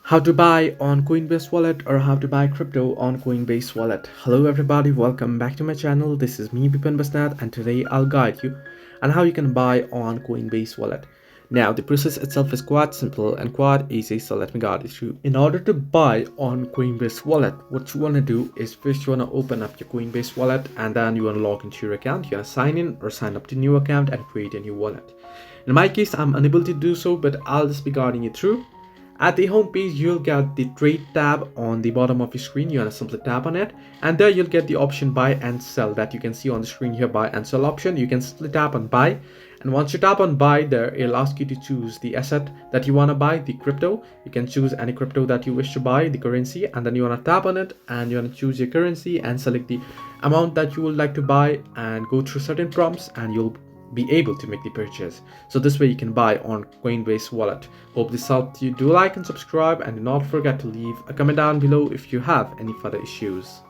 How to buy on Coinbase wallet or how to buy crypto on Coinbase wallet. Hello everybody, welcome back to my channel. This is me Bipan Basnath and today I'll guide you on how you can buy on Coinbase wallet. Now the process itself is quite simple and quite easy, so let me guide you through. In order to buy on Coinbase wallet, what you want to do is first you want to open up your Coinbase wallet and then you want to log into your account. You want to sign in or sign up to a new account and create a new wallet. In my case, I'm unable to do so, but I'll just be guiding you through. At the home page, you'll get the trade tab on the bottom of your screen. You want to simply tap on it and there you'll get the option buy and sell that you can see on the screen here, buy and sell option. You can simply tap on buy, and once you tap on buy, there it'll ask you to choose the asset that you want to buy, the crypto. You can choose any crypto that you wish to buy, the currency, and then you want to tap on it and you want to choose your currency and select the amount that you would like to buy and go through certain prompts and you'll be able to make the purchase. So this way you can buy on Coinbase wallet. Hope this helped you. Do like and subscribe and do not forget to leave a comment down below if you have any further issues.